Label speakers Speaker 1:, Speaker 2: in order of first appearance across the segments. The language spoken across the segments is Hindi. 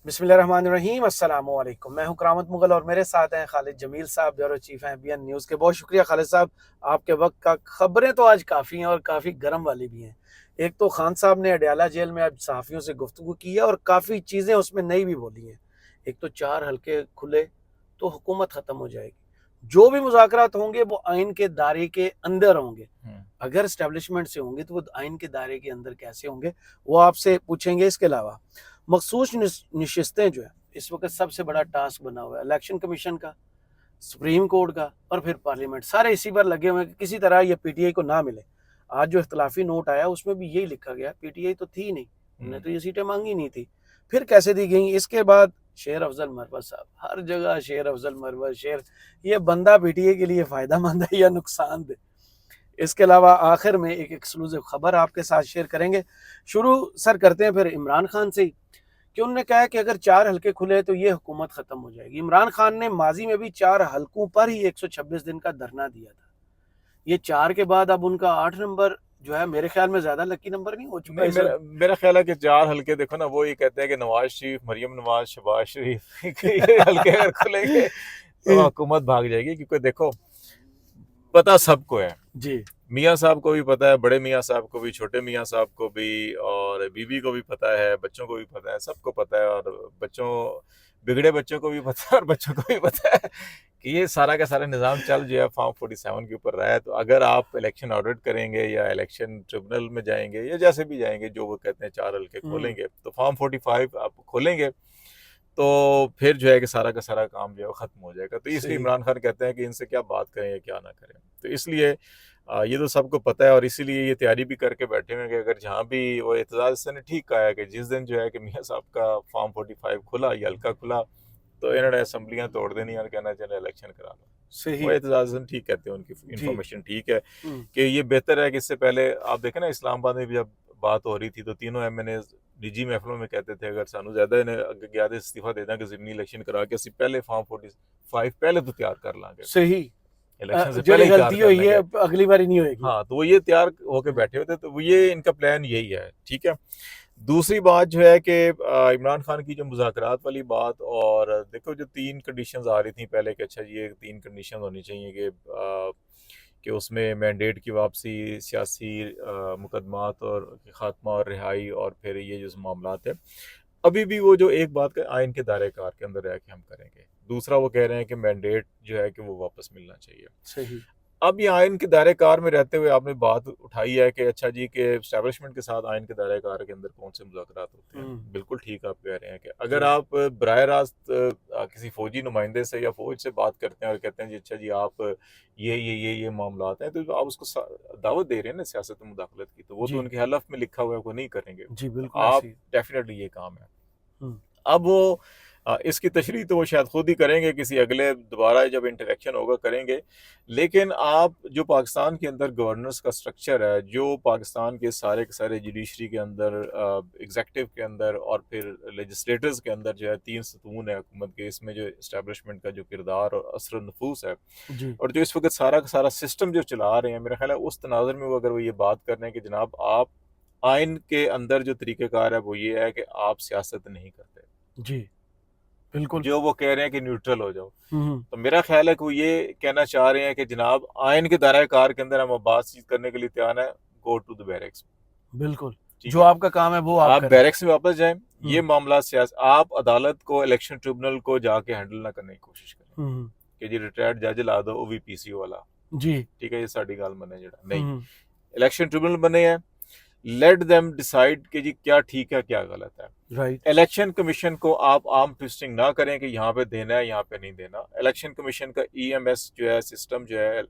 Speaker 1: बिस्मिल्लाहिर्रहमानिर्रहीम अस्सलामु अलैकुम। मैं हूं करामत मुगल और मेरे साथ हैं खालिद जमील साहब, ब्यूरो चीफ हैं बीएन न्यूज़ के। बहुत शुक्रिया खालिद साहब, आपके वक्त का। खबरें तो आज काफ़ी हैं और काफ़ी गर्म वाली भी हैं। एक तो खान साहब ने अडयाला जेल में आज सहाफ़ियों से गुफ्तगू की है और काफ़ी चीज़ें उसमें नई भी बोली हैं। एक तो 4 हल्के खुले तो हुकूमत ख़त्म हो जाएगी। जो भी मुज़ाकरात होंगे वो आइन के दायरे के अंदर होंगे। अगर इस्टेब्लिशमेंट से होंगे तो वो आइन के दायरे के अंदर कैसे होंगे, वो आपसे पूछेंगे। इसके अलावा मखसूस नशिस्तें जो है इस वक्त सबसे बड़ा टास्क बना हुआ है, इलेक्शन कमीशन का, सुप्रीम कोर्ट का और फिर पार्लियामेंट, सारे इसी पर लगे हुए हैं कि किसी तरह ये पीटीआई को ना मिले। आज जो इख्तलाफी नोट आया उसमें भी यही लिखा गया, पीटीआई तो थी नहीं, उन्होंने तो ये सीटें मांगी नहीं थी, फिर कैसे दी गई। इसके बाद शेर अफजल मरवत साहब, हर जगह शेर अफजल मरवत शेर, ये बंदा पीटीआई के लिए फायदा मंद है या नुकसानदेह। इसके अलावा आखिर में एक एक्सक्लूसिव खबर आपके साथ शेयर करेंगे। शुरू सर करते हैं फिर इमरान खान से कि उन्होंने कहा है कि अगर 4 हल्के खुले तो ये हुकूमत खत्म हो जाएगी। इमरान खान ने माजी में भी 4 हल्कों पर ही 126 दिन का धरना दिया था। ये 4 के बाद अब उनका 8 नंबर जो है, मेरे ख्याल में ज्यादा लकी नंबर नहीं हो चुका
Speaker 2: नहीं,
Speaker 1: इस
Speaker 2: मेरा
Speaker 1: वक्त।
Speaker 2: मेरा ख्याल है कि 4 हल्के देखो ना, वो ये कहते हैं कि नवाज शरीफ, मरियम नवाज, शहबाज शरीफ ये हल्के अगर खुलेंगे तो हुकूमत भाग जाएगी। क्योंकि देखो, पता सबको है,
Speaker 1: जी
Speaker 2: मियाँ साहब को भी पता है, बड़े मियाँ साहब को भी, छोटे मियाँ साहब को भी, और बीवी को भी पता है, बच्चों को भी पता है, सबको पता है। और बिगड़े बच्चों को भी पता है और बच्चों को भी पता है कि ये सारा का सारा निज़ाम चल जो है फॉर्म 47 के ऊपर रहा है। तो अगर आप इलेक्शन ऑडिट करेंगे या इलेक्शन ट्रिब्यूनल में जाएंगे या जैसे भी जाएंगे, जो वो कहते हैं 4 हल्के खोलेंगे, तो फॉर्म 45 आप खोलेंगे तो फिर जो है कि सारा का सारा काम जो है वो खत्म हो जाएगा। तो इसलिए
Speaker 1: सही।
Speaker 2: इमरान खान कहते हैं कि इनसे क्या बात करें या क्या ना करें। तो इसलिए ये तो सबको पता है और इसीलिए ये तैयारी भी करके बैठे हुए हैं कि अगर जहाँ भी वो एतजाज से ने ठीक कहा है कि जिस दिन जो है कि मियाँ साहब का फॉर्म 45 खुला या हल्का खुला, तो इन्होंने असम्बलियाँ तोड़ देनी और कहना चले इलेक्शन करा लो। वो
Speaker 1: सही।
Speaker 2: एतजाज ठीक कहते हैं, उनकी
Speaker 1: जी।
Speaker 2: इंफॉर्मेशन ठीक है कि ये बेहतर है कि इससे पहले आप देखें ना, इस्लामाबाद में भी जब बात हो रही थी तो तीनों एमएनए निजी महफिलों में कहते थे अगर सानू ज्यादा इन्हें ज्यादा इस्तीफा दे दें कि जिमनी इलेक्शन करा के असं पहले फॉर्म 45 पहले तो तैयार कर लांगे,
Speaker 1: सही।
Speaker 2: इलेक्शन से पहले
Speaker 1: जेडी
Speaker 2: ही तैयार
Speaker 1: गलती
Speaker 2: कर
Speaker 1: हुई है
Speaker 2: लेंगे।
Speaker 1: अगली बारी नहीं होगी।
Speaker 2: हाँ, तो वो ये तैयार होके बैठे हुए थे, तो वो ये इनका प्लान यही है। ठीक है, दूसरी बात जो है कि इमरान खान की जो मुज़ाकरात वाली बात, और देखो जो 3 कंडीशंस आ रही थी पहले कि अच्छा ये 3 कंडीशन होनी चाहिए कि उसमें मैंडेट की वापसी, सियासी मुकदमात और ख़ात्मा और रिहाई, और फिर ये जो मामलात है, अभी भी वो जो एक बात का आइन के दायरे कार के अंदर रह के हम करेंगे। दूसरा वो कह रहे हैं कि मैंडेट जो है कि वो वापस मिलना चाहिए।
Speaker 1: सही।
Speaker 2: अब ये आइन के दायरे कार में रहते हुए आपने बात उठाई है कि अच्छा जी के एस्टेब्लिशमेंट के साथ आइन के दायरे कार के अंदर कौन से मुज़ाकरात होते हैं। बिल्कुल ठीक आप कह रहे हैं कि अगर
Speaker 1: जी
Speaker 2: आप बराह रास्त किसी फौजी नुमाइंदे से या फौज से बात करते हैं और कहते हैं जी अच्छा जी आप ये मामलात हैं, तो आप उसको दावत दे रहे हैं ना सियासत में मुदाखलत की, तो वो तो
Speaker 1: जी
Speaker 2: उनके हलफ में लिखा हुआ है, वो नहीं करेंगे।
Speaker 1: जी
Speaker 2: तो
Speaker 1: बिल्कुल
Speaker 2: आप
Speaker 1: ऐसे ही।
Speaker 2: डेफिनेटली ये काम है।
Speaker 1: हम्म।
Speaker 2: अब वो इसकी तशरीह तो वो शायद खुद ही करेंगे, किसी अगले दोबारा जब इंटरेक्शन होगा करेंगे। लेकिन आप जो पाकिस्तान के अंदर गवर्नेंस का स्ट्रक्चर है, जो पाकिस्तान के सारे जुडिशरी के अंदर, एग्जेक्टिव के अंदर और फिर लेजिस्लेटर्स के अंदर जो है 3 सतून है हुकूमत के, इसमें जो इस्टेब्लिशमेंट का जो किरदार और असर नफूस है,
Speaker 1: जी
Speaker 2: और जो इस वक्त सारा का सारा सिस्टम जो चला रहे हैं, मेरा ख्याल है उस तनाज़ुर में वो अगर वो ये बात कर रहे हैं कि जनाब आप आइन के अंदर जो तरीक़ेकार है वो ये है कि आप सियासत नहीं करते,
Speaker 1: जी बिल्कुल।
Speaker 2: जो वो कह रहे हैं कि न्यूट्रल हो जाओ,
Speaker 1: हम्म।
Speaker 2: तो मेरा ख्याल है कि वो ये कहना चाह रहे हैं कि जनाब आइन के दायरे कार के अंदर हम बातचीत करने के लिए तैयार हैं, गो टू द बैरक्स।
Speaker 1: बिल्कुल।
Speaker 2: ठीक
Speaker 1: जो
Speaker 2: है,
Speaker 1: आपका काम है वो आप
Speaker 2: आप
Speaker 1: करें।
Speaker 2: बैरक्स में वापस जाएं। ये
Speaker 1: हम्म।
Speaker 2: मामला सियासत, आप अदालत को, इलेक्शन ट्रिब्यूनल को जाके हैंडल ना करने की कोशिश करें
Speaker 1: हम्म।
Speaker 2: कि जी रिटायर्ड जज ला दो ओवीपीसीओ वाला।
Speaker 1: जी।
Speaker 2: ठीक है, ये साड़ी गाल मने जड़ा नहीं,
Speaker 1: हम्म।
Speaker 2: इलेक्शन ट्रिब्यूनल बने हैं, लेट देम डिसाइड कि जी क्या ठीक है क्या गलत है।
Speaker 1: राइट।
Speaker 2: इलेक्शन कमीशन को आप आर्म ट्विस्टिंग ना करें कि यहाँ पे देना है यहाँ पे नहीं देना। इलेक्शन कमीशन का ईएमएस जो है, सिस्टम जो है,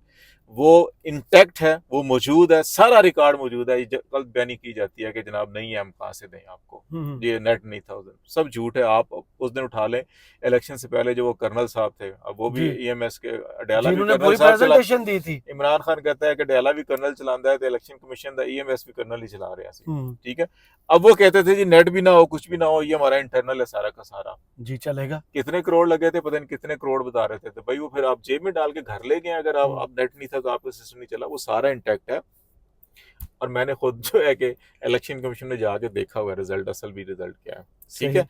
Speaker 2: वो इंटैक्ट है, वो मौजूद है, सारा रिकॉर्ड मौजूद है। कल बयानी की जाती है कि जनाब नहीं है, हम कहाँ से दें आपको,
Speaker 1: हम्म।
Speaker 2: ये नेट नहीं था उस दिन, सब झूठ है। आप उस दिन उठा लें, इलेक्शन से पहले जो वो कर्नल साहब थे, अब वो भी
Speaker 1: जी
Speaker 2: ईएमएस के, अडयाला
Speaker 1: जी
Speaker 2: भी
Speaker 1: इन्होंने
Speaker 2: कर्नल
Speaker 1: पूरी
Speaker 2: साहब चला।
Speaker 1: प्रेजेंटेशन दी थी।
Speaker 2: इमरान खान कहता है कि अडयाला भी कर्नल चलाता है, तो इलेक्शन कमीशन का ईएमएस भी कर्नल ही चला रहे हैं।
Speaker 1: हम्म।
Speaker 2: ठीक है, अब वो कहते थे जी नेट भी ना हो, कुछ भी ना हो, ये हमारा इंटरनल है सारा का सारा।
Speaker 1: जी चलेगा।
Speaker 2: कितने करोड़ लगे थे, पता नहीं कितने करोड़ बता रहे थे, तो भाई वो फिर आप जेब में डाल के घर ले गए। अगर आप
Speaker 1: हम्म।
Speaker 2: अब नेट नहीं था तो आपका सिस्टम नहीं चला, वो सारा इंटैक्ट है। और मैंने खुद जो है कि इलेक्शन कमीशन में जाके देखा हुआ रिजल्ट, असल भी रिजल्ट क्या है। ठीक
Speaker 1: सही।
Speaker 2: है,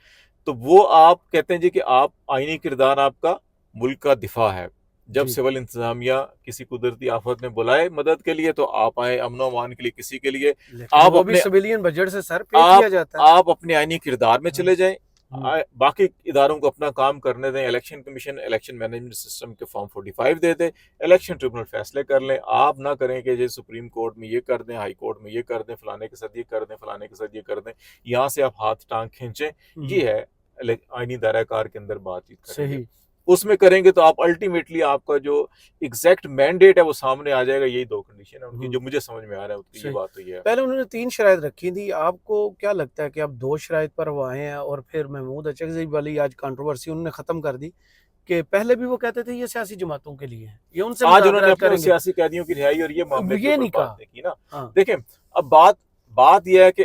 Speaker 2: तो वो आप कहते हैं जी कि आप आईनी किरदार आपका मुल्क का दिफा है। जब
Speaker 1: जी
Speaker 2: सिविल इंतजामिया किसी कुदरती आफत में बुलाए मदद के लिए तो आप आए, अमन अमान के लिए किसी के लिए
Speaker 1: लेकिन
Speaker 2: आप
Speaker 1: वो भी
Speaker 2: अपने
Speaker 1: सिविलियन बजट से सर पे
Speaker 2: आप
Speaker 1: किया जाता है।
Speaker 2: आप अपने आईनी किरदार में
Speaker 1: हम्म,
Speaker 2: चले जाएं।
Speaker 1: हम्म,
Speaker 2: बाकी इदारों को अपना काम करने दें। Election commission election management system के फॉर्म 45 दे दे, इलेक्शन ट्रिब्यूनल फैसले कर लें। आप ना करें कि ये सुप्रीम कोर्ट में ये कर दें, हाई कोर्ट में ये कर दें, फलाने के साथ ये कर दें, फलाने के साथ ये कर दें, यहाँ से आप हाथ टांग खींचें। ये है आईनी दायराकार के अंदर बातचीत करेंगे,
Speaker 1: सही।
Speaker 2: उसमें करेंगे तो आप अल्टीमेटली आपका जो एग्जैक्ट मैंडेट है वो सामने आ जाएगा। यही दो कंडीशन है उनकी जो मुझे समझ में आ रहा है, उनकी ये
Speaker 1: सही।
Speaker 2: बात तो ये है।
Speaker 1: पहले उन्होंने 3 शराइत रखी थी, आपको क्या लगता है कि अब 2 शराइत पर वो आए हैं और फिर महमूद अचकज़ई वाली आज कंट्रोवर्सी उन्होंने ख़त्म कर दी कि पहले भी वो कहते थे ये सियासी जमातों के लिए है, ये उनसे
Speaker 2: आज उन्होंने
Speaker 1: मुज़ाकरात
Speaker 2: अपने
Speaker 1: करेंगे?
Speaker 2: सियासी कैदियों की रिहाई और ये मामले के
Speaker 1: ये
Speaker 2: ऊपर
Speaker 1: नहीं
Speaker 2: बात
Speaker 1: कहा।
Speaker 2: नहीं की ना।
Speaker 1: हाँ,
Speaker 2: देखें, अब बात यह है कि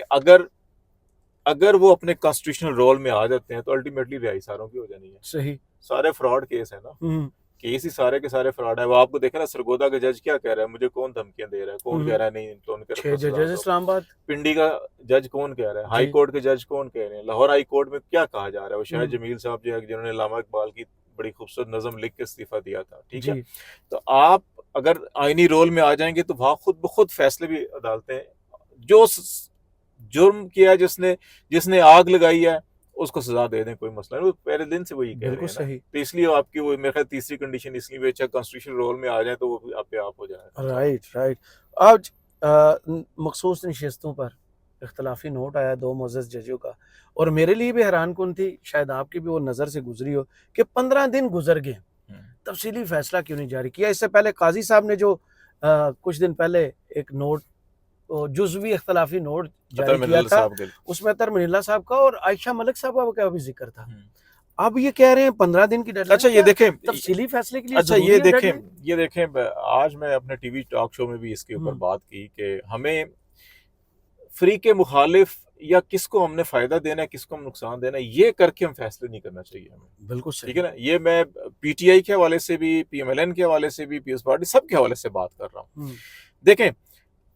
Speaker 2: अगर वो अपने कॉन्स्टिट्यूशनल रोल में आ जाते हैं तो अल्टीमेटली रिहाई सारों की हो जानी है।
Speaker 1: सही।
Speaker 2: सारे फ्रॉड केस है ना,
Speaker 1: हुँ,
Speaker 2: केस ही सारे के सारे फ्रॉड है। वो आपको देखे ना, सरगोदा का जज क्या कह रहा है, मुझे कौन धमकियां दे रहा है, कौन कह रहा है नहीं तो उनके
Speaker 1: 6
Speaker 2: रखो सजा
Speaker 1: जजेस
Speaker 2: दो।
Speaker 1: इस्लामाबाद।
Speaker 2: पिंडी का जज कौन कह रहा है, हाई
Speaker 1: जी।
Speaker 2: कोर्ट के जज कौन कह रहे हैं, लाहौर हाई कोर्ट में क्या कहा जा रहा है। वो शायद
Speaker 1: हुँ,
Speaker 2: जमील साहब जो है जिन्होंने लामा इकबाल की बड़ी खूबसूरत नज़म लिख के इस्तीफा दिया था, ठीक है।
Speaker 1: जी।
Speaker 2: तो आप अगर आईनी रोल में आ जाएंगे तो वहां खुद ब खुद फैसले भी अदालतें, जो जुर्म किया है जिसने जिसने आग लगाई है उसको सजा दे दें, कोई मसला नहीं। वो पहले दिन से वही कह रहे
Speaker 1: बिल्कुल
Speaker 2: हैं ना।
Speaker 1: सही।
Speaker 2: तो इसलिए आपकी वो मेरे ख्याल तीसरी कंडीशन इसलिए भी अच्छा कॉन्स्टिट्यूशनल रोल में आ जाए तो वो आप पे आप हो जाएगा साहब।
Speaker 1: Right, right. आज मखसूस नशिस्तों पर इख्तलाफी नोट आया 2 मुअज़्ज़ज़ जजों का, और मेरे लिए भी हैरानकुन थी, शायद आपकी भी वो नज़र से गुजरी हो कि 15 दिन गुजर गए, तफसीली फैसला क्यों नहीं जारी किया? इससे पहले काजी साहब ने जो कुछ दिन पहले एक नोट, जुज़वी इख्तलाफी नोट
Speaker 2: अतर
Speaker 1: जारी किया
Speaker 2: मिनल
Speaker 1: था,
Speaker 2: साहब के।
Speaker 1: उसमें अतर मनीला साहब का और आयशा मलिक साहबा का भी जिक्र था। अब ये कह रहे हैं 15 दिन की डेडलाइन।
Speaker 2: अच्छा ये
Speaker 1: क्या
Speaker 2: देखें,
Speaker 1: तफसीली फैसले के लिए
Speaker 2: अच्छा
Speaker 1: ज़रूरी है डेडलाइन?
Speaker 2: ये देखें आज मैं अपने टीवी टॉक शो में भी इसके ऊपर बात की कि हमें फ्री के मुखालिफ या किसको हमने फायदा देना है, किसको हम नुकसान देना है, ये करके हम फैसले नहीं करना चाहिए हमें।
Speaker 1: बिल्कुल
Speaker 2: ठीक है
Speaker 1: सही।
Speaker 2: ना। ये मैं पीटीआई के हवाले से भी, पीएमएलएन के हवाले से भी, पीएस पार्टी सब के हवाले से बात कर रहा हूँ। देखें,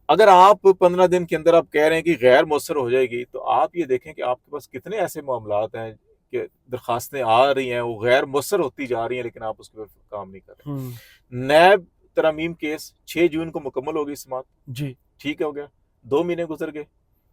Speaker 2: अगर आप 15 दिन के अंदर आप कह रहे हैं कि गैर मौसर हो जाएगी तो आप ये देखें कि आपके पास कितने ऐसे मामलात हैं कि दरखास्तें आ रही हैं वो गैर मौसर होती जा रही हैं लेकिन आप उसके ऊपर काम नहीं कर रहे। नैब तरमीम केस 6 जून को मुकम्मल होगी समात,
Speaker 1: जी।
Speaker 2: ठीक हो गया, 2 महीने गुजर गए,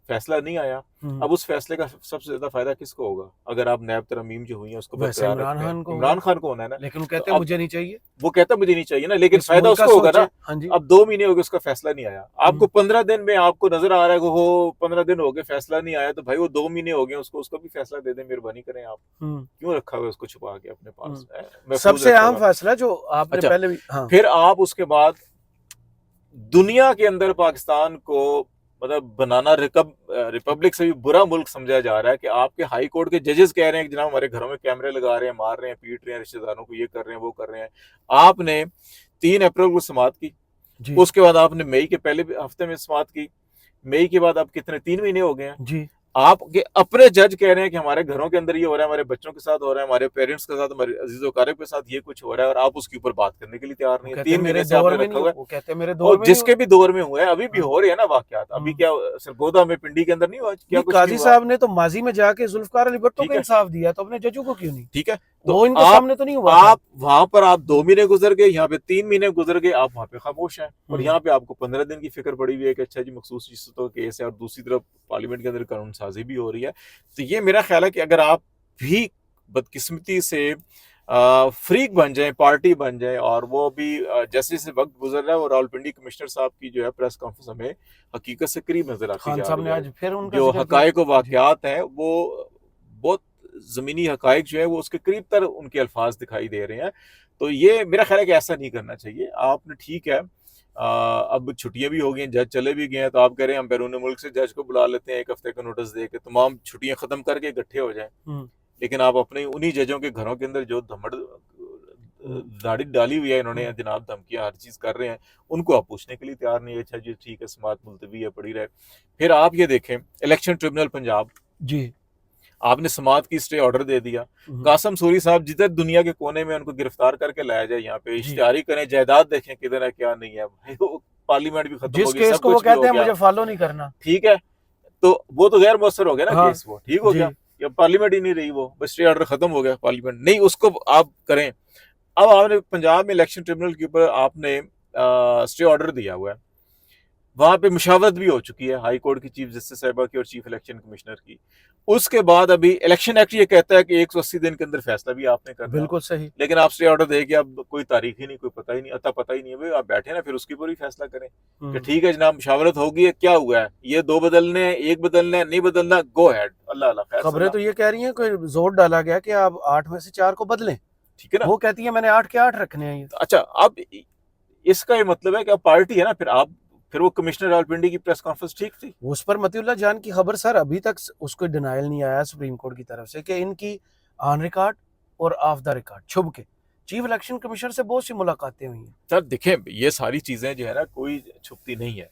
Speaker 2: फैसला नहीं आया। अब उस फैसले का सबसे ज्यादा फायदा किसको होगा? अगर आप नैब तरमीम जो हुई है उसको
Speaker 1: वैसे
Speaker 2: बरकरार
Speaker 1: इमरान
Speaker 2: रखते हैं,
Speaker 1: खान को
Speaker 2: इमरान
Speaker 1: होगा।
Speaker 2: खान को होना है ना।
Speaker 1: लेकिन वो
Speaker 2: तो
Speaker 1: कहते हैं
Speaker 2: अब
Speaker 1: मुझे नहीं चाहिए।
Speaker 2: वो कहता मुझे नहीं चाहिए ना, लेकिन
Speaker 1: इस
Speaker 2: फायदा
Speaker 1: मुल्क का
Speaker 2: उसको होगा
Speaker 1: सोचे।
Speaker 2: ना।
Speaker 1: हाँ जी।
Speaker 2: अब 2 महीने हो गए उसका फैसला नहीं आया, आपको 15 दिन में आपको नजर आ रहा है कि हो 15 दिन हो गए फैसला नहीं आया, तो भाई वो 2 महीने हो गए उसको भी फैसला दे दें, मेहरबानी करें। आप क्यों रखा हुआ उसको छुपा के अपने पास महफूज
Speaker 1: सबसे
Speaker 2: रखा
Speaker 1: अहम
Speaker 2: हुआ।
Speaker 1: फैसला जो आपने
Speaker 2: अच्छा,
Speaker 1: पहले भी। हाँ।
Speaker 2: फिर आप उसके बाद दुनिया के अंदर पाकिस्तान को मतलब बनाना रिपब्लिक से भी बुरा मुल्क समझा जा रहा है कि आपके हाई कोर्ट के जजेस कह रहे हैं कि जनाब हमारे घरों में कैमरे लगा रहे हैं, मार रहे हैं, पीट रहे हैं, रिश्तेदारों को ये कर रहे हैं, वो कर रहे हैं। आपने 3 अप्रैल को समाअत की, उसके बाद आपने मई के पहले हफ्ते में समाअत की, मई के बाद अब कितने 3 महीने हो गए हैं
Speaker 1: जी।
Speaker 2: आपके अपने जज कह रहे हैं कि हमारे घरों के अंदर ये हो रहा है, हमारे बच्चों के साथ हो रहा है, हमारे पेरेंट्स के साथ, हमारे अजीजों कारब के साथ ये कुछ हो रहा है और आप उसके ऊपर बात करने के लिए तैयार नहीं है। 3 महीने से आपने रखा हुआ है।
Speaker 1: वो कहते हैं मेरे दौर
Speaker 2: और
Speaker 1: में
Speaker 2: जिसके भी दौर में हुए हैं अभी भी
Speaker 1: हाँ।
Speaker 2: हो रहे हैं ना वाकयात। अभी क्या सरगोदा में पिंडी के अंदर नहीं हुआ क्या कुछ
Speaker 1: काजी
Speaker 2: नहीं हुआ?
Speaker 1: साहब ने तो माजी में जाके जुल्फकार अली भुट्टो
Speaker 2: ठीक
Speaker 1: को
Speaker 2: है।
Speaker 1: इंसाफ दिया, तो अपने जजों को क्यों नहीं?
Speaker 2: ठीक है,
Speaker 1: वो इनके सामने तो नहीं हुआ था।
Speaker 2: आप वहां पर आप 2 महीने गुजर गए, यहाँ पे 3 महीने गुजर गए, आप वहां पे खामोश हैं। और यहाँ पे आपको 15 दिन की फिक्र पड़ी हुई है कि अच्छा जी मखसूस रिश्तों का केस है और दूसरी तरफ पार्लियामेंट के अंदर कानून साजी भी हो रही है। तो ये मेरा ख्याल है कि अगर आप भी बदकिस्मती से फ्रीक बन जाए, पार्टी बन जाए, और वो भी जैसे जैसे वक्त गुजर रहा है वो रावलपिंडी कमिश्नर साहब की जो है प्रेस कॉन्फ्रेंस हमें हकीकत से करीब नजर आती
Speaker 1: खान
Speaker 2: जा
Speaker 1: साहब
Speaker 2: रही
Speaker 1: ने
Speaker 2: है।
Speaker 1: आज फिर उनका
Speaker 2: जो
Speaker 1: जिक्र
Speaker 2: हकायक
Speaker 1: किया।
Speaker 2: व वाकयात हैं वो बहुत जमीनी हकायक जो है वो उसके करीब तर उनके अल्फाज दिखाई दे रहे हैं। तो ये मेरा ख्याल है कि ऐसा नहीं करना चाहिए आपने। ठीक है, अब छुट्टियां भी हो गई हैं, जज चले भी गए हैं, तो आप कह रहे हैं हम बैरून मुल्क से जज को बुला लेते हैं, 1 हफ्ते का नोटिस दे के तमाम छुट्टियां खत्म करके इकट्ठे हो जाएं। लेकिन आप अपने उन्हीं जजों के घरों के अंदर जो दाढ़ी डाली हुई है इन्होंने, जनाब धमकियां हर चीज कर रहे हैं, उनको आप पूछने के लिए तैयार नहीं है। अच्छा जी ठीक है, समात मुलतवी है, पड़ी रहे। फिर आप ये देखें इलेक्शन ट्रिब्यूनल पंजाब
Speaker 1: जी,
Speaker 2: आपने समात की स्टे ऑर्डर दे दिया। कासम सूरी साहब जिधर दुनिया के कोने में उनको गिरफ्तार करके लाया जाए, यहाँ पे इश्तिहारी करें, जायदाद देखें किधर है क्या नहीं है। भाई वो पार्लियामेंट भी खत्म हो गई, सब
Speaker 1: कुछ
Speaker 2: कुछ भी हो
Speaker 1: कहते हैं
Speaker 2: गया,
Speaker 1: मुझे फॉलो नहीं करना।
Speaker 2: ठीक है, तो वो तो गैर मौसर हो गया ना केस, वो ठीक हो गया। या पार्लियामेंट ही नहीं रही, वो बस स्टे ऑर्डर खत्म हो गया, पार्लियामेंट नहीं, उसको आप करें। अब आपने पंजाब में इलेक्शन ट्रिब्यूनल के ऊपर आपने स्टे ऑर्डर दिया हुआ है, वहां पे मुशावरत भी हो चुकी है हाई कोर्ट की चीफ जस्टिस साहिबा की और चीफ इलेक्शन कमिश्नर की। उसके बाद अभी इलेक्शन एक्ट ये कहता है कि 180 दिन के अंदर फैसला भी आपने करना है।
Speaker 1: बिल्कुल सही।
Speaker 2: लेकिन आप स्टे ऑर्डर देके अब कोई तारीख ही नहीं, कोई पता ही नहीं, अता पता ही नहीं है भाई, आप बैठे ना फिर उसके ऊपर ही फैसला करें कि ठीक है जनाब मुशावरत होगी है, क्या हुआ है, ये 2 बदलने हैं, 1 बदलना है, नहीं बदलना, गो हेड, अल्लाह अल्लाह खैर।
Speaker 1: खबरें तो ये कह रही हैं कि जोर डाला गया कि आप 8 में से 4 को बदलें,
Speaker 2: ठीक है ना,
Speaker 1: वो कहती है मैंने 8 के 8 रखने हैं ये।
Speaker 2: अच्छा अब इसका ये मतलब है कि अब पार्टी है ना, फिर वो कमिश्नर रावलपिंडी की प्रेस कॉन्फ्रेंस ठीक थी।
Speaker 1: उस पर मतीउल्लाह जान की खबर सर अभी तक उसको डिनाइल नहीं आया सुप्रीम कोर्ट की तरफ से कि इनकी ऑन रिकॉर्ड और ऑफ द रिकॉर्ड छुप के चीफ इलेक्शन कमिश्नर से बहुत सी मुलाकातें हुई हैं।
Speaker 2: सर देखें ये सारी चीजें जो है ना कोई छुपती नहीं है,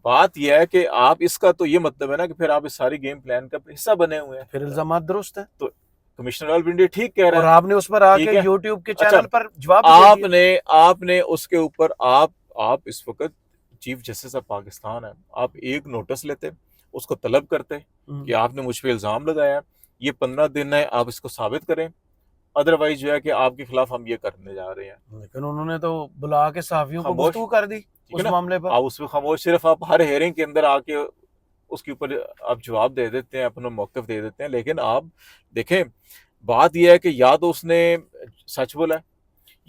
Speaker 2: बात यह है कि आप इसका तो ये मतलब है ना कि फिर आप इस सारी गेम प्लान का हिस्सा बने हुए हैं,
Speaker 1: फिर इल्जामात दुरुस्त है,
Speaker 2: तो कमिश्नर रावलपिंडी ठीक कह रहा
Speaker 1: और
Speaker 2: है,
Speaker 1: आपने उस पर आके यूट्यूब के चैनल पर जवाब
Speaker 2: आपने उसके ऊपर आप इस वक्त चीफ जस्टिस ऑफ पाकिस्तान है, आप एक नोटिस लेते, उसको तलब करते कि आपने मुझ पे इल्जाम लगाया, ये 15 दिन है, आप इसको साबित करें, अदरवाइज जो है कि आपके खिलाफ हम ये करने जा रहे हैं।
Speaker 1: लेकिन उन्होंने तो बुला के सहाफियों को गुफ्तगू कर दी उस मामले पर।
Speaker 2: आप उसमें खामोश, सिर्फ आप हर हेयरिंग के अंदर आके उसके ऊपर आप जवाब दे देते हैं, अपना मौक़िफ़ दे देते हैं, लेकिन आप देखें बात यह है कि या तो उसने सच बोला है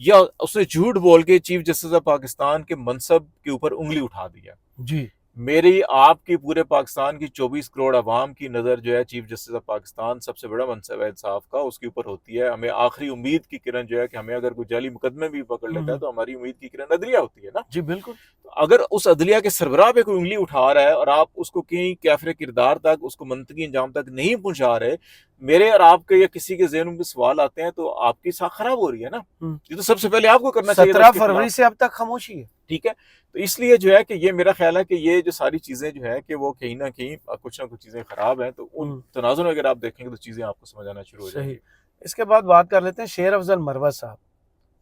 Speaker 2: या उसने झूठ बोल के चीफ जस्टिस ऑफ पाकिस्तान के मनसब के ऊपर उंगली उठा दिया
Speaker 1: जी।
Speaker 2: मेरी आपकी पूरे पाकिस्तान की 24 करोड़ अवाम की नज़र जो है चीफ जस्टिस ऑफ पाकिस्तान सबसे बड़ा मनसब है इंसाफ का, उसके ऊपर होती है। हमें आखिरी उम्मीद की किरण जो है कि हमें अगर कोई जाली मुकदमे भी पकड़ लेता है तो हमारी उम्मीद की किरण अदलिया होती है ना।
Speaker 1: जी बिल्कुल।
Speaker 2: अगर उस अदलिया के सरबराह पे कोई उंगली उठा रहा है और आप उसको कहीं कैफरे किरदार तक, उसको मंतकी अंजाम तक नहीं पहुंचा रहे, मेरे और आपके या किसी के ज़हन में सवाल आते हैं तो आपकी साख खराब हो रही है ना। ये तो सबसे पहले आपको करना चाहिए।
Speaker 1: 17 फरवरी से अब तक खामोशी है,
Speaker 2: ठीक है, तो इसलिए जो है कि ये मेरा ख्याल है कि ये जो सारी चीजें जो है कि वो कहीं ना कहीं कुछ ना कुछ चीजें खराब हैं, तो उन तनाजुर में अगर आप देखेंगे तो चीजें आपको समझ आना शुरू हो जाएंगी।
Speaker 1: इसके बाद बात कर लेते हैं शेर अफजल मरवत साहब,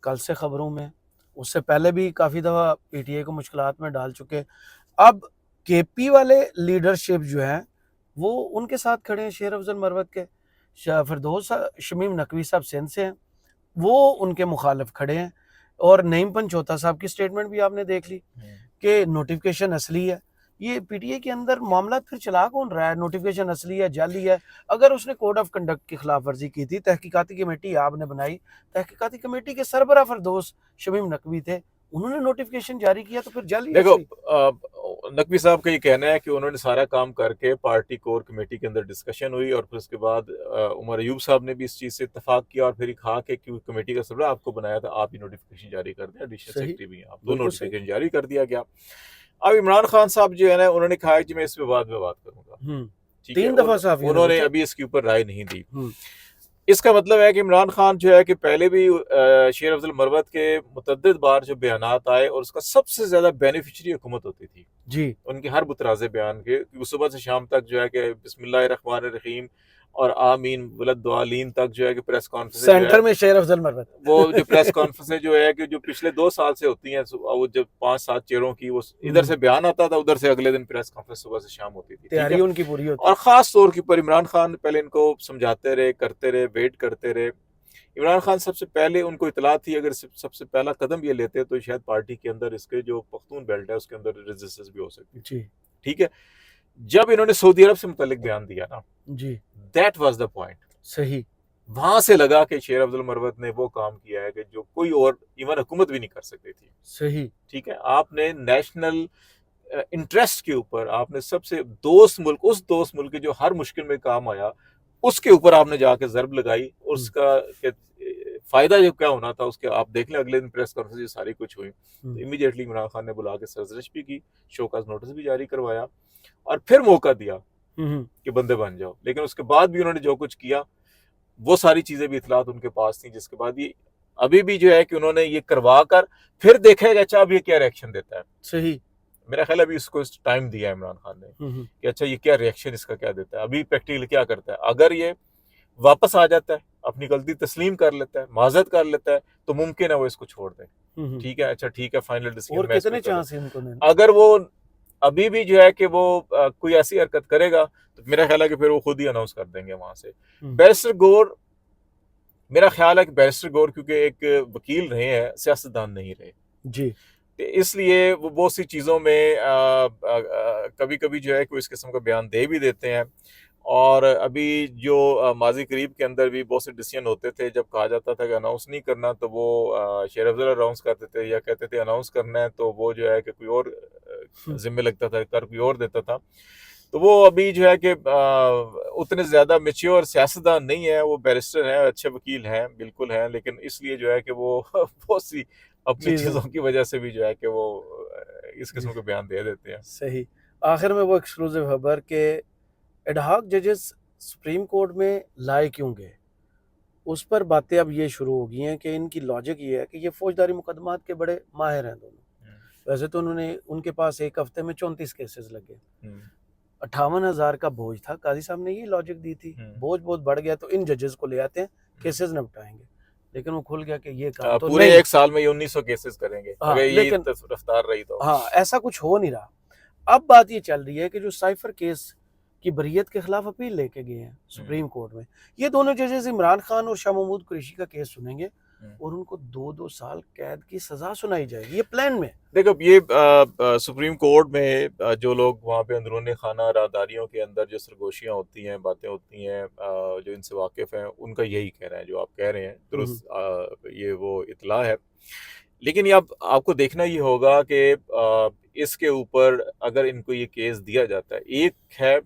Speaker 1: कल से खबरों में, उससे पहले भी काफ़ी दफ़ा पीटीआई को मुश्किलात में डाल चुके। अब केपी वाले लीडरशिप जो है वो उनके साथ खड़े हैं, शेर अफजल मरवत के फिरदौस शमीम नकवी साहब सिंध से हैं, वो उनके मुखालिफ खड़े हैं। और नईम पंचोता साहब की स्टेटमेंट भी आपने देख ली कि नोटिफिकेशन असली है। ये पीटीआई के अंदर मामला फिर चला कौन रहा है, नोटिफिकेशन असली है जाली है? अगर उसने कोड ऑफ कंडक्ट की खिलाफ वर्जी की थी, तहकीकाती कमेटी आपने बनाई, तहकीकाती कमेटी के सरबराह फिरदौस शमीम नकवी थे, उन्होंने नोटिफिकेशन जारी किया तो फिर जाली।
Speaker 2: देखो नकवी साहब का ये कहना है कि उन्होंने सारा काम करके पार्टी कोर कमेटी के अंदर डिस्कशन हुई और फिर उसके बाद उमर अयूब साहब ने भी इस चीज़ से इत्तेफाक किया और फिर कहा कि कमेटी का सरबराह आपको बनाया था, आप ही नोटिफिकेशन जारी कर दें, एडिशनल सेक्रेटरी भी हैं आप, दो नोटिफिकेशन जारी कर दिया गया। अब इमरान खान साहब जो है ना उन्होंने कहा कि मैं इस पे बाद में बात करूंगा,
Speaker 1: 3 दफा
Speaker 2: उन्होंने अभी इसके ऊपर राय नहीं दी। इसका मतलब है कि इमरान खान जो है कि पहले भी शेर अफजल मरवत के मुतअद्दिद बार जो बयानात आए और उसका सबसे ज्यादा बेनिफिशरी हुकूमत होती थी
Speaker 1: जी,
Speaker 2: उनके हर बुतराजे बयान के, सुबह से शाम तक जो है कि बिस्मिल्लाहिर्रहमानिर्रहीम और आमीन वलद्दालीन तक जो है कि प्रेस कॉन्फ्रेंस
Speaker 1: सेंटर में शेर अफजल मरवत,
Speaker 2: वो जो प्रेस कॉन्फ्रेंस जो है कि जो पिछले 2 साल से होती हैं, वो जब 5-7 चेहरों की, वो इधर से बयान आता था, उधर से अगले दिन प्रेस कॉन्फ्रेंस सुबह से शाम होती थी,
Speaker 1: तैयारी उनकी पूरी होती।
Speaker 2: और खास तौर के ऊपर इमरान खान पहले इनको समझाते रहे, करते रहे, वेट करते रहे। इमरान खान सबसे पहले उनको इतला थी, अगर सबसे पहला कदम ये लेते तो शायद पार्टी के अंदर इसके जो पख्तून बेल्ट है उसके अंदर रेजिस्टेंस भी हो सकती
Speaker 1: जी।
Speaker 2: ठीक है, जब इन्होंने सऊदी अरब से मुतालिक बयान दिया ना
Speaker 1: जी,
Speaker 2: दैट वाज द पॉइंट।
Speaker 1: सही,
Speaker 2: वहां से लगा कि शेर अफजल मरवत ने वो काम किया है कि जो कोई और इवन हुकूमत भी नहीं कर सकती थी।
Speaker 1: सही,
Speaker 2: ठीक है, आपने नेशनल इंटरेस्ट के ऊपर, आपने सबसे दोस्त मुल्क, उस दोस्त मुल्क के जो हर मुश्किल में काम आया, उसके ऊपर आपने जाके जरब लगाई, और उसका फायदा जो क्या होना था उसके आप देख लें। अगले दिन प्रेस कॉन्फ्रेंस सारी कुछ हुई तो इमीडिएटली इमरान खान ने बुला के सरजरिश भी की, शोकाज नोटिस भी जारी करवाया और फिर मौका दिया कि बंदे बन जाओ। लेकिन उसके बाद भी उन्होंने जो कुछ किया वो सारी चीजें भी इतलात उनके पास थी, जिसके बाद ये अभी भी जो है कि उन्होंने ये करवा कर फिर देखेगा अच्छा अब ये क्या रिएक्शन देता है।
Speaker 1: सही,
Speaker 2: मेरा ख्याल अभी उसको टाइम दिया इमरान खान ने कि अच्छा ये क्या रिएक्शन इसका क्या देता है, अभी प्रैक्टिकली क्या करता है। अगर ये वापस आ जाता है, अपनी गलती तस्लीम कर लेता है, माजरत कर लेता है, तो मुमकिन है वो इसको छोड़ दे। ठीक है, अच्छा ठीक है, फाइनल डिसीजन।
Speaker 1: और कितने चांस है उनको?
Speaker 2: अगर वो अभी भी जो है कि वो कोई ऐसी हरकत करेगा तो मेरा ख्याल है कि फिर वो खुद ही अनाउंस कर देंगे वहां से। बैरिस्टर गौर, मेरा ख्याल है कि बैरिस्टर गौर क्योंकि एक वकील रहे हैं, सियासतदान नहीं रहे
Speaker 1: जी।
Speaker 2: तो इसलिए वो बहुत सी चीज़ों में कभी कभी जो है कि इस किस्म का बयान दे भी देते हैं। और अभी जो माजी करीब के अंदर भी बहुत से डिसीजन होते थे, जब कहा जाता था कि अनाउंस नहीं करना तो वो शेर अफजल अनाउंस करते थे, या कहते थे अनाउंस करना है तो वो जो है कि कोई और जिम्मे लगता था, कर कोई और देता था। तो वो अभी जो है कि उतने ज़्यादा मेच्योर सियासतदान नहीं है, वो बैरिस्टर हैं, अच्छे वकील हैं, बिल्कुल हैं, लेकिन इसलिए जो है कि वो बहुत सी अपनी
Speaker 1: चीज़ें
Speaker 2: चीज़ों की वजह से भी जो है कि वो इस
Speaker 1: जी
Speaker 2: किस्म के बयान दे देते हैं।
Speaker 1: सही। आखिर में वो एक्सक्लूसिव खबर के एडहॉक जजेस सुप्रीम कोर्ट में लाए क्यों गए, उस पर बातें अब ये शुरू हो गई हैं कि इनकी लॉजिक ये है कि ये फौजदारी मुकदमात के बड़े माहिर हैं दोनों। वैसे तो उनके पास एक हफ्ते में 34 केसेस लगे, 58,000 का बोझ था, काजी साहब ने ये लॉजिक दी थी, बोझ बहुत बढ़ गया तो इन जजेस को ले आते हैं, केसेस निपटाएंगे। लेकिन वो खुल गया कि ये काम तो
Speaker 2: पूरे
Speaker 1: नहीं।
Speaker 2: एक साल में ये 1900 केसेस करेंगे
Speaker 1: हाँ,
Speaker 2: अगर ये
Speaker 1: लेकिन
Speaker 2: रफ्तार रही तो।
Speaker 1: हाँ, ऐसा कुछ हो नहीं रहा। अब बात ये चल रही है कि जो साइफर केस की बरीयत के खिलाफ अपील लेके गए हैं सुप्रीम कोर्ट में, ये दोनों जजेस इमरान खान और शाह महमूद कुरैशी का केस सुनेंगे और उनको 2-2 साल कैद की सजा सुनाई जाएगी। ये प्लान में।
Speaker 2: देखो ये सुप्रीम कोर्ट में जो लोग वहाँ पे अंदरूनी खाना राहदारियों के अंदर जो सरगोशियाँ होती हैं, बातें होती हैं, जो इनसे वाकिफ हैं, उनका यही कहना है, जो आप कह रहे हैं दुरुस्त, ये वो इतला है। लेकिन ये आपको देखना ये होगा कि इसके ऊपर अगर इनको ये केस दिया जाता है, एक है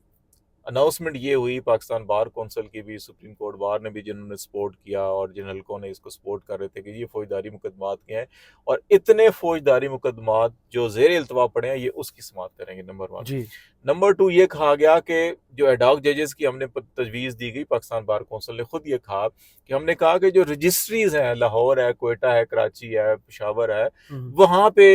Speaker 2: अनाउंसमेंट ये हुई पाकिस्तान बार कौंसिल की भी, सुप्रीम कोर्ट बार ने भी जिन्होंने सपोर्ट किया और जिन हल्कों ने इसको सपोर्ट कर रहे थे कि ये फौजदारी मुकदमात के हैं और इतने फौजदारी मुकदमात जो जेर इल्तवा पड़े हैं ये उसकी समाअत करेंगे। नंबर 1।
Speaker 1: जी।
Speaker 2: नंबर 2 ये कहा गया कि जो एडहॉक जजेस की हमने तजवीज़ दी गई, पाकिस्तान बार कौंसिल ने खुद ये कहा कि हमने कहा कि जो रजिस्ट्रीज हैं, लाहौर है, कोयटा है, कराची है, पेशावर है, वहाँ पे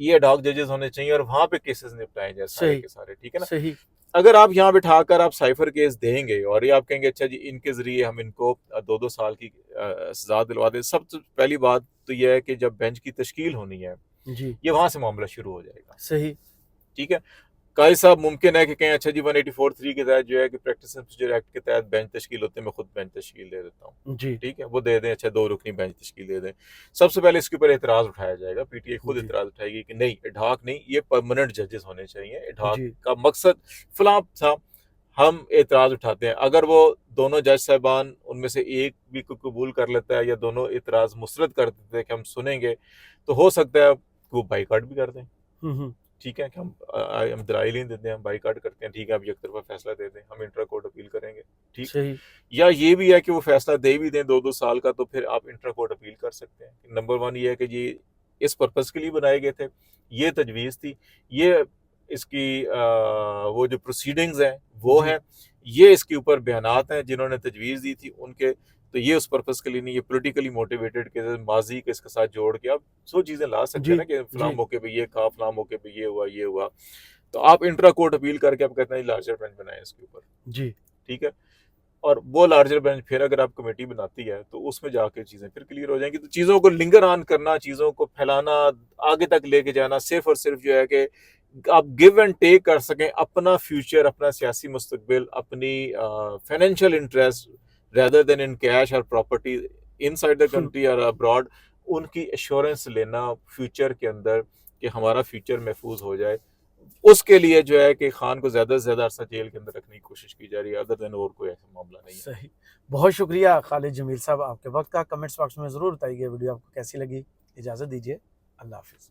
Speaker 2: ये एडहॉक जजेस होने चाहिए और वहाँ पे केसेस निपटाए जाए सारे के सारे, ठीक है ना।
Speaker 1: सही।
Speaker 2: अगर आप यहाँ बिठाकर आप साइफर केस देंगे और ये आप कहेंगे अच्छा जी इनके जरिए हम इनको 2-2 साल की सजा दिलवा दें, सबसे पहली बात तो यह है कि जब बेंच की तश्कील होनी है
Speaker 1: जी।
Speaker 2: ये वहां से मामला शुरू हो जाएगा।
Speaker 1: सही।
Speaker 2: ठीक है, काजी साहब मुमकिन है कि कहें अच्छा जी 184(3) के तहत जो है कि प्रैक्टिस एंड प्रोसीजर एक्ट के तहत बेंच तश्कील होते हैं, मैं खुद बेंच तश्कील दे देता हूँ।
Speaker 1: जी।
Speaker 2: ठीक है, वो दे दें, अच्छा 2 रुकनी बेंच तश्कील दे दें। सबसे पहले इसके ऊपर एतराज उठाया जाएगा, पीटीआई खुद एतराज उठाएगी कि नहीं एडहॉक नहीं, ये परमानेंट जजेस होने चाहिए, एडहॉक का मकसद फलां था, हम एतराज उठाते हैं। अगर वो दोनों जज साहबान उनमें से एक भी को कबूल कर लेता है या दोनों एतराज मुस्तरद कर देते हैं कि हम सुनेंगे, तो हो सकता है वो बाइकाट भी कर दें। ठीक है कि हम दलाइल नहीं देते हैं, हम बाइकाट करते हैं, ठीक है आप एक तरफा फैसला दे दें, हम इंट्रा कोर्ट अपील करेंगे। ठीक,
Speaker 1: सही।
Speaker 2: या ये भी है कि वो फैसला दे भी दें 2-2 साल का, तो फिर आप इंट्रा कोर्ट अपील कर सकते हैं। नंबर 1 ये है कि ये इस पर्पस के लिए बनाए गए थे, ये तजवीज़ थी, ये इसकी वो जो प्रोसीडिंग्स हैं वो हैं, ये इसके ऊपर बयानात हैं जिन्होंने तजवीज़ दी थी उनके, तो ये उस पर्पस के लिए नहीं, ये पॉलिटिकली मोटिवेटेड के माजी के इसके साथ जोड़ के आप 100 चीज़ें ला सकते हैं ना कि फलां मौके पे ये कहा, फलां मौके पे ये हुआ, तो आप इंट्रा कोर्ट अपील करके आप कहते हैं लार्जर बेंच बनाएं इसके ऊपर।
Speaker 1: जी।
Speaker 2: ठीक है, और वो लार्जर बेंच फिर अगर आप कमेटी बनाती है तो उसमें जाके चीज़ें फिर क्लियर हो जाएंगी। तो चीज़ों को लिंगर ऑन करना, चीज़ों को फैलाना, आगे तक लेके जाना, सिर्फ और सिर्फ जो है कि आप गिव एंड टेक कर सकें, अपना फ्यूचर, अपना सियासी मुस्तकबिल, अपनी financial interest rather then in cash और प्रॉपर्टी इनसाइड द कंट्री और अब्रॉड, उनकी एश्योरेंस लेना फ्यूचर के अंदर कि हमारा फ्यूचर महफूज हो जाए, उसके लिए जो है कि खान को ज़्यादा से ज़्यादा अरसा जेल के अंदर रखने की कोशिश की जा रही है, अदर देन और कोई ऐसा मामला नहीं है।
Speaker 1: सही। बहुत शुक्रिया खालिद जमील साहब आपके वक्त का। कमेंट्स बॉक्स में ज़रूर बताइए वीडियो आपको कैसी लगी। इजाज़त दीजिए, अल्लाह हाफिज़।